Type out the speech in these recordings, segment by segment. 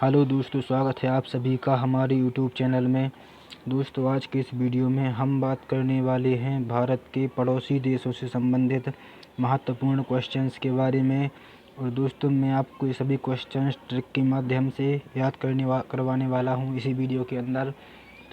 Hello दोस्तों, स्वागत है आप सभी का हमारे यूट्यूब चैनल में। दोस्तों, आज के इस वीडियो में हम बात करने वाले हैं भारत के पड़ोसी देशों से संबंधित महत्वपूर्ण क्वेश्चंस के बारे में। और दोस्तों, मैं आपको ये सभी क्वेश्चंस ट्रिक के माध्यम से याद करवाने वाला हूं इसी वीडियो के अंदर।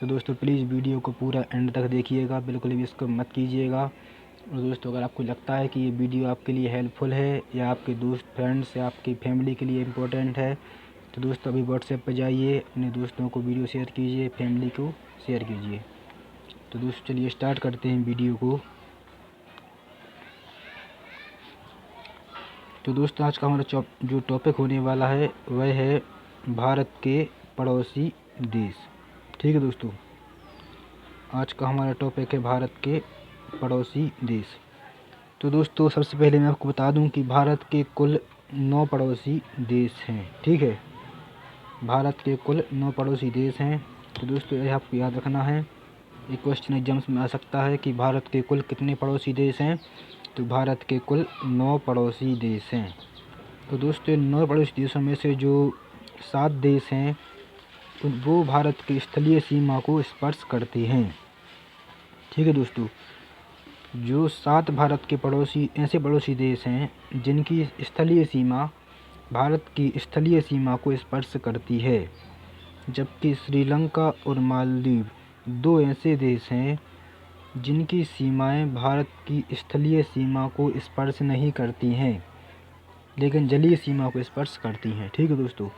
तो दोस्तों, प्लीज़ वीडियो को पूरा एंड तक देखिएगा, बिल्कुल भी इसको मत कीजिएगा। और दोस्तों, अगर आपको लगता है कि ये वीडियो आपके लिए हेल्पफुल है या आपके दोस्त, फ्रेंड्स या आपकी फैमिली के लिए इम्पोर्टेंट है, तो दोस्तों अभी व्हाट्सएप पर जाइए, अपने दोस्तों को वीडियो शेयर कीजिए, फैमिली को शेयर कीजिए। तो दोस्तों, चलिए स्टार्ट करते हैं वीडियो को। तो दोस्तों, आज का हमारा जो टॉपिक होने वाला है वह है भारत के पड़ोसी देश। ठीक है दोस्तों, आज का हमारा टॉपिक है भारत के पड़ोसी देश। तो दोस्तों, सबसे पहले मैं आपको बता दूं कि भारत के कुल 9 पड़ोसी देश हैं। ठीक है, भारत के कुल 9 पड़ोसी देश हैं। तो दोस्तों, यह आपको याद रखना है। एक क्वेश्चन एग्जाम्स में आ सकता है कि भारत के कुल कितने पड़ोसी देश हैं। तो भारत के कुल 9 पड़ोसी देश हैं। तो दोस्तों, इन 9 पड़ोसी देशों में से जो 7 देश हैं वो भारत की स्थलीय सीमा को स्पर्श करते हैं। ठीक है दोस्तों, जो 7 भारत के पड़ोसी ऐसे पड़ोसी देश हैं जिनकी स्थलीय सीमा भारत की स्थलीय सीमा को स्पर्श करती है, जबकि श्रीलंका और मालदीव 2 ऐसे देश हैं जिनकी सीमाएं भारत की स्थलीय सीमा को स्पर्श नहीं करती हैं, लेकिन जलीय सीमा को स्पर्श करती हैं। ठीक है दोस्तों।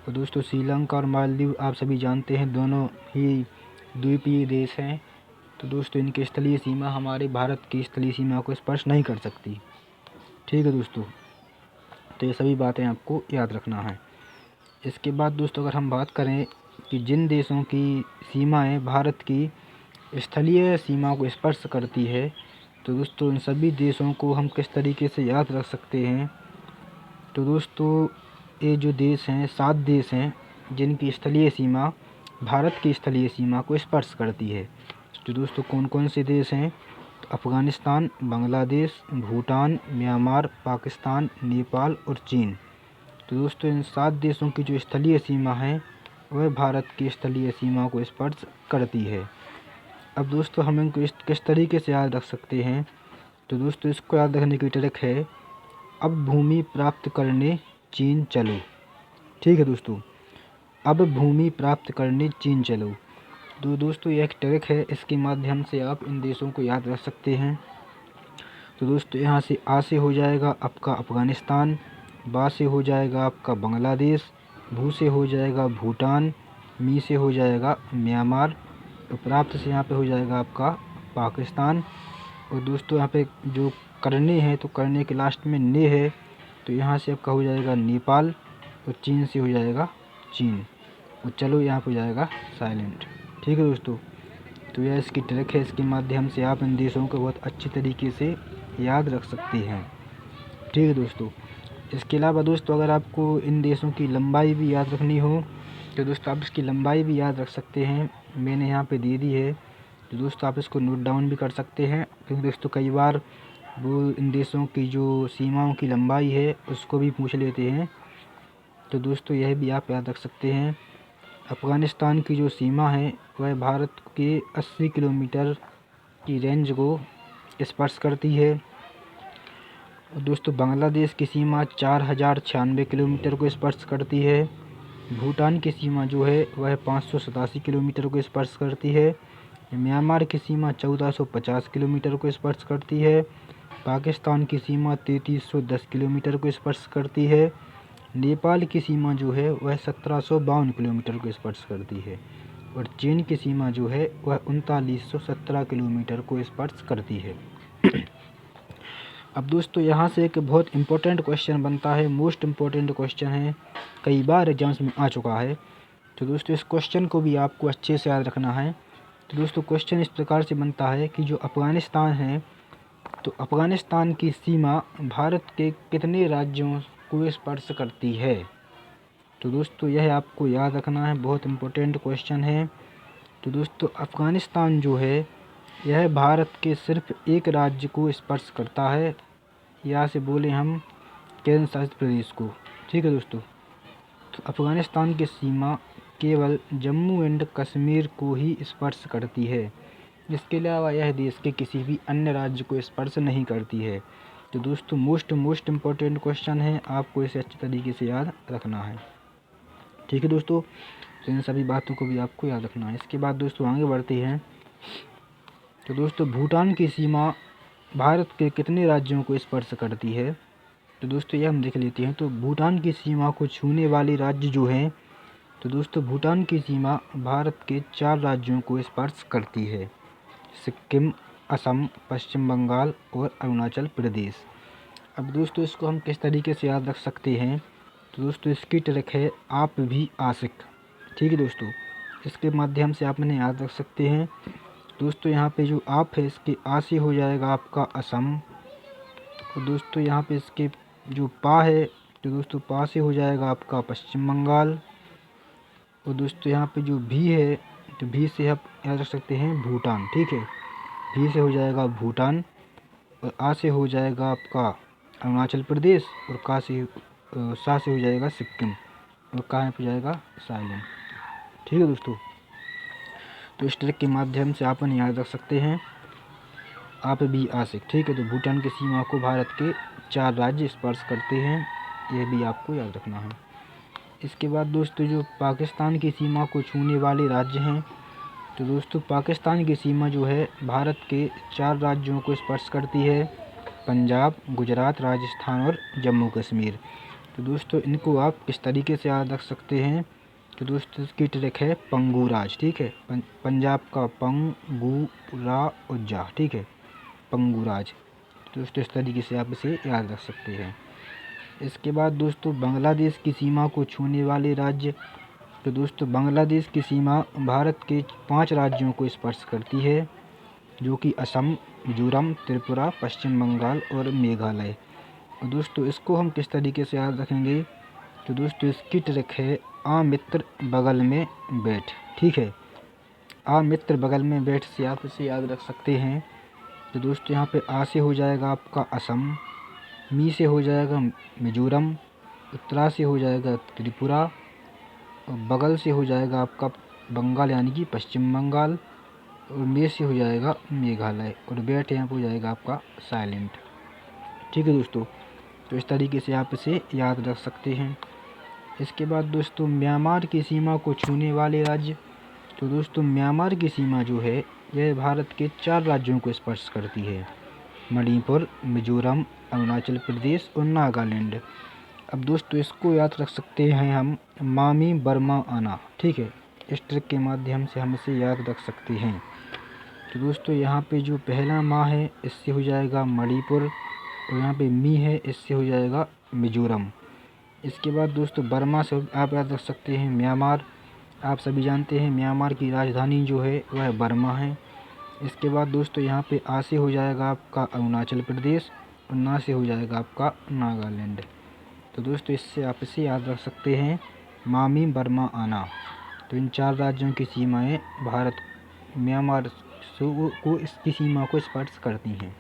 तो दोस्तों, श्रीलंका और मालदीव आप सभी जानते हैं दोनों ही द्वीपीय देश हैं। तो दोस्तों, इनकी स्थलीय सीमा हमारे भारत की स्थलीय सीमा को स्पर्श नहीं कर सकती। ठीक है दोस्तों, तो ये सभी बातें आपको याद रखना है। इसके बाद दोस्तों, अगर हम बात करें कि जिन देशों की सीमाएं भारत की स्थलीय सीमा को स्पर्श करती है, तो दोस्तों इन सभी देशों को हम किस तरीके से याद रख सकते हैं। तो दोस्तों, ये जो देश हैं 7 देश हैं जिनकी स्थलीय सीमा भारत की स्थलीय सीमा को स्पर्श करती है। तो दोस्तों, कौन कौन से देश हैं? तो अफ़गानिस्तान, बांग्लादेश, भूटान, म्यांमार, पाकिस्तान, नेपाल और चीन। तो दोस्तों, इन 7 देशों की जो स्थलीय सीमा है वह भारत की स्थलीय सीमा को स्पर्श करती है। अब दोस्तों, हम इनको किस तरीके से याद रख सकते हैं। तो दोस्तों, इसको याद रखने की ट्रिक है, अब भूमि प्राप्त करने चीन चलो। ठीक है दोस्तों, अब भूमि प्राप्त करने चीन चलो। तो दोस्तों, यह एक ट्रिक है, इसके माध्यम से आप इन देशों को याद रख सकते हैं। तो दोस्तों, यहाँ से आ से हो जाएगा आपका अफ़गानिस्तान, बा से हो जाएगा आपका बांग्लादेश, भू से हो जाएगा भूटान, मी से हो जाएगा म्यांमार, तो प्राप्त से यहाँ पे हो जाएगा आपका पाकिस्तान। और दोस्तों, यहाँ पे जो करने हैं तो करने के लास्ट में ने है, तो यहाँ से आपका हो जाएगा नेपाल, और चीन से हो जाएगा चीन, और चलो यहाँ पे हो जाएगा साइलेंट। ठीक है दोस्तों, तो यह इसकी ट्रिक है, इसके माध्यम से आप इन देशों को बहुत अच्छी तरीके से याद रख सकते हैं। ठीक है दोस्तों। इसके अलावा दोस्तों, अगर आपको इन देशों की लंबाई भी याद रखनी हो तो दोस्तों आप इसकी लंबाई भी याद रख सकते हैं, मैंने यहाँ पे दे दी है। तो दोस्तों, आप इसको नोट डाउन भी कर सकते हैं, क्योंकि दोस्तों कई बार वो इन देशों की जो सीमाओं की लंबाई है उसको भी पूछ लेते हैं। तो दोस्तों, यह भी आप याद रख सकते हैं। अफ़गानिस्तान की जो सीमा है वह भारत के 80 किलोमीटर की रेंज को स्पर्श करती है। और दोस्तों, बांग्लादेश की सीमा 4096 किलोमीटर को स्पर्श करती है। भूटान की सीमा जो है वह 587 किलोमीटर को स्पर्श करती है। म्यांमार की सीमा 1450 किलोमीटर को स्पर्श करती है। पाकिस्तान की सीमा 3310 किलोमीटर को स्पर्श करती है। नेपाल की सीमा जो है वह 1752 किलोमीटर को स्पर्श करती है। और चीन की सीमा जो है वह 3917 किलोमीटर को स्पर्श करती है। अब दोस्तों, यहाँ से एक बहुत इम्पोर्टेंट क्वेश्चन बनता है, मोस्ट इम्पोर्टेंट क्वेश्चन है, कई बार एग्जाम्स में आ चुका है। तो दोस्तों, इस क्वेश्चन को भी आपको अच्छे से याद रखना है। तो दोस्तों, क्वेश्चन इस प्रकार से बनता है कि जो अफ़गानिस्तान है, तो अफ़गानिस्तान की सीमा भारत के कितने राज्यों को स्पर्श करती है। तो दोस्तों, यह आपको याद रखना है, बहुत इम्पोर्टेंट क्वेश्चन है। तो दोस्तों, अफ़गानिस्तान जो है यह भारत के सिर्फ एक राज्य को स्पर्श करता है, या से बोले हम केंद्र शासित प्रदेश को। ठीक है दोस्तों, दोस्तों अफगानिस्तान की सीमा केवल जम्मू एंड कश्मीर को ही स्पर्श करती है। इसके अलावा यह देश के किसी भी अन्य राज्य को स्पर्श नहीं करती है। तो दोस्तों मोस्ट इम्पोर्टेंट क्वेश्चन है, आपको इसे अच्छे तरीके से याद रखना है। ठीक है दोस्तों, तो इन सभी बातों को भी आपको याद रखना है। इसके बाद दोस्तों आगे बढ़ते हैं। तो दोस्तों भूटान की सीमा भारत के कितने राज्यों को स्पर्श करती है? तो दोस्तों यह हम देख लेते हैं। तो भूटान की सीमा को छूने वाले राज्य जो हैं, तो दोस्तों भूटान की सीमा भारत के 4 राज्यों को स्पर्श करती है: सिक्किम, असम, पश्चिम बंगाल और अरुणाचल प्रदेश। अब दोस्तों इसको हम किस तरीके से याद रख सकते हैं? तो दोस्तों इसकी ट्रिक है आप भी आशिक। ठीक है दोस्तों, इसके माध्यम से आप इन्हें याद रख सकते हैं। दोस्तों यहाँ पे जो आप है इसके आ से हो जाएगा आपका असम, और दोस्तों यहाँ पे इसके जो पा है, तो दोस्तों पा से हो जाएगा आपका पश्चिम बंगाल, और दोस्तों यहाँ पे जो भी है, तो भी से आप याद रख सकते हैं भूटान। ठीक है, भी से हो जाएगा भूटान, और आ से हो जाएगा आपका अरुणाचल प्रदेश, और सा से हो जाएगा सिक्किम, और कहाँ पे जाएगा साइलेंट। ठीक है दोस्तों, तो इस ट्रिक के माध्यम से आप इन्हें याद रख सकते हैं, आप भी आशिक। ठीक है, तो भूटान की सीमा को भारत के 4 राज्य स्पर्श करते हैं, यह भी आपको याद रखना है। इसके बाद दोस्तों जो पाकिस्तान की सीमा को छूने वाले राज्य हैं, तो दोस्तों पाकिस्तान की सीमा जो है भारत के 4 राज्यों को स्पर्श करती है: पंजाब, गुजरात, राजस्थान और जम्मू कश्मीर। तो दोस्तों इनको आप इस तरीके से याद रख सकते हैं। तो दोस्तों इसकी ट्रिक है पंगू राज। ठीक है, पंजाब का पंगू रा उज्जा। ठीक है, पंगू राज। तो दोस्तों इस तरीके से आप इसे याद रख सकते हैं। इसके बाद दोस्तों बांग्लादेश की सीमा को छूने वाले राज्य, तो दोस्तों बांग्लादेश की सीमा भारत के 5 राज्यों को स्पर्श करती है, जो कि असम, मिजोरम, त्रिपुरा, पश्चिम बंगाल और मेघालय। और दोस्तों इसको हम किस तरीके से याद रखेंगे? तो दोस्तों इसकी ट्रिक है आ मित्र बगल में बैठ। ठीक है, आ मित्र बगल में बैठ से आप इसे याद रख सकते हैं। तो दोस्तों यहाँ पे आ से हो जाएगा आपका असम, मी से हो जाएगा मिजोरम, उत्तरा से हो जाएगा त्रिपुरा, और बगल से हो जाएगा आपका बंगाल यानी कि पश्चिम बंगाल, और मे से हो जाएगा मेघालय, और बैठ यहाँ पे हो जाएगा आपका साइलेंट। ठीक है दोस्तों, तो इस तरीके से आप इसे याद रख सकते हैं। इसके बाद दोस्तों म्यांमार की सीमा को छूने वाले राज्य, तो दोस्तों म्यांमार की सीमा जो है यह भारत के 4 राज्यों को स्पर्श करती है: मणिपुर, मिजोरम, अरुणाचल प्रदेश और नागालैंड। अब दोस्तों इसको याद रख सकते हैं हम मामी बर्मा आना। ठीक है, इस ट्रिक के माध्यम से हम इसे याद रख सकते हैं। तो दोस्तों यहाँ पे जो पहला माँ है इससे हो जाएगा मणिपुर, और यहाँ पे मी है इससे हो जाएगा मिजोरम। इसके बाद दोस्तों बर्मा से आप याद रख सकते हैं म्यांमार। आप सभी जानते हैं म्यांमार की राजधानी जो है वह बर्मा है। इसके बाद दोस्तों यहाँ पे आ से हो जाएगा आपका अरुणाचल प्रदेश, और ना से हो जाएगा आपका नागालैंड। तो दोस्तों इससे आप इसे याद रख सकते हैं मामी बर्मा आना। तो इन 4 राज्यों की सीमाएं भारत म्यांमार को इसकी सीमा को स्पर्श करती हैं।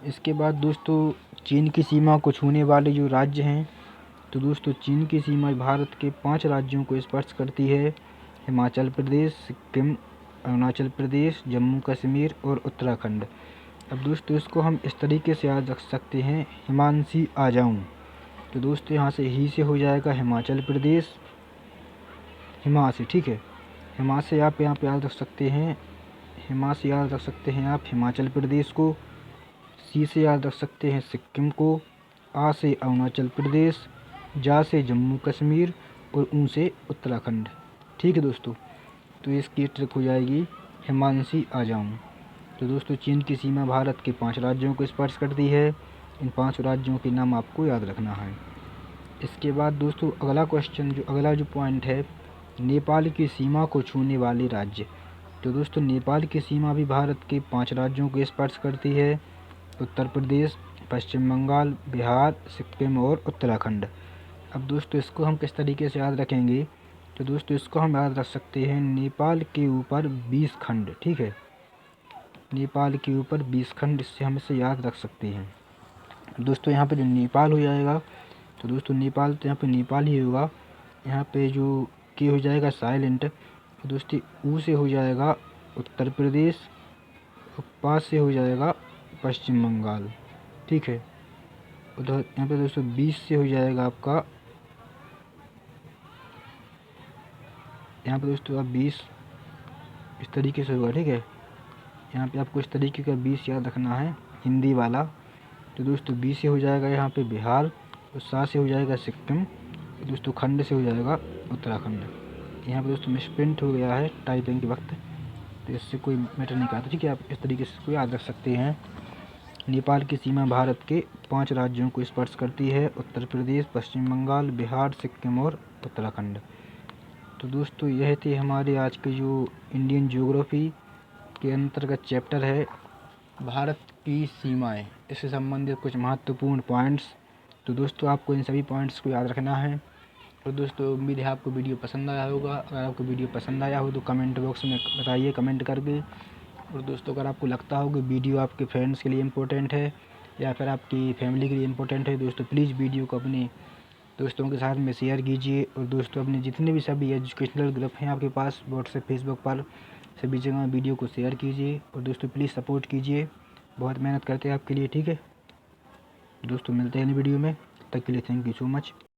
इसके बाद दोस्तों चीन की सीमा को छूने वाले जो राज्य हैं, तो दोस्तों चीन की सीमा भारत के 5 राज्यों को स्पर्श करती है: हिमाचल प्रदेश, सिक्किम, अरुणाचल प्रदेश, जम्मू कश्मीर और उत्तराखंड। अब दोस्तों इसको हम इस तरीके से याद रख सकते हैं हिमांशी आ जाऊँ। तो दोस्तों यहाँ से ही से हो जाएगा हिमाचल प्रदेश, हिमा से। ठीक है, हिमा से आप यहाँ पे याद रख सकते हैं, हिमा से याद रख सकते हैं आप हिमाचल प्रदेश को, सी से याद रख सकते हैं सिक्किम को, आ से अरुणाचल प्रदेश, जा से जम्मू कश्मीर और ऊ से उत्तराखंड। ठीक है दोस्तों, तो इसकी ट्रिक हो जाएगी हिमांशी आ जाऊँ। तो दोस्तों चीन की सीमा भारत के 5 राज्यों को स्पर्श करती है। इन 5 राज्यों के नाम आपको याद रखना है। इसके बाद दोस्तों अगला जो पॉइंट है, नेपाल की सीमा को छूने वाले राज्य। तो दोस्तों नेपाल की सीमा भी भारत के 5 राज्यों को स्पर्श करती है: उत्तर प्रदेश, पश्चिम बंगाल, बिहार, सिक्किम और उत्तराखंड। अब दोस्तों इसको हम किस तरीके से याद रखेंगे? तो दोस्तों इसको हम याद रख सकते हैं नेपाल के ऊपर 20 खंड। ठीक है, नेपाल के ऊपर 20 खंड, इससे हम इसे याद रख सकते हैं। दोस्तों यहाँ पे जो नेपाल हो जाएगा तो दोस्तों नेपाल, तो यहाँ पे नेपाल ही होगा। यहाँ पे जो के हो जाएगा साइलेंट। तो दोस्तों ऊ से हो जाएगा उत्तर प्रदेश, और पा से हो जाएगा पश्चिम बंगाल। ठीक है। उधर यहाँ पे दोस्तों 20 से हो जाएगा आपका, यहाँ पे दोस्तों आप 20 इस तरीके से होगा। ठीक है। यहाँ पे आपको इस तरीके का 20 याद रखना है, हिंदी वाला। तो दोस्तों 20 से हो जाएगा यहाँ पे बिहार, और 7 से हो जाएगा सिक्किम, दोस्तों खंड से हो जाएगा उत्तराखंड। यहाँ पे दोस्तों मिसप्रिंट हो गया है टाइपिंग के वक्त, तो इससे कोई मैटर नहीं करता। ठीक है। आप इस तरीके से इसको याद रख सकते हैं। नेपाल की सीमा भारत के 5 राज्यों को स्पर्श करती है, उत्तर प्रदेश, पश्चिम बंगाल, बिहार, सिक्किम और उत्तराखंड। तो दोस्तों यह थे हमारे आज के जो इंडियन ज्योग्राफी के अंतर्गत चैप्टर है भारत की सीमाएं, इससे संबंधित कुछ महत्वपूर्ण पॉइंट्स। तो दोस्तों आपको इन सभी पॉइंट्स को याद रखना है। और दोस्तों उम्मीद है आपको वीडियो पसंद आया होगा। अगर आपको वीडियो पसंद आया हो तो कमेंट बॉक्स में बताइए कमेंट करके। और दोस्तों अगर आपको लगता हो कि वीडियो आपके फ्रेंड्स के लिए इम्पोर्टेंट है या फिर आपकी फैमिली के लिए इम्पोर्टेंट है, दोस्तों प्लीज़ वीडियो को अपने दोस्तों के साथ में शेयर कीजिए। और दोस्तों अपने जितने भी सभी एजुकेशनल ग्रुप हैं आपके पास व्हाट्सएप, फेसबुक पर, सभी जगह वीडियो को शेयर कीजिए। और दोस्तों प्लीज़ सपोर्ट कीजिए, बहुत मेहनत करते हैं आपके लिए। ठीक है दोस्तों, मिलते हैं वीडियो में, तब तक के लिए थैंक यू सो मच।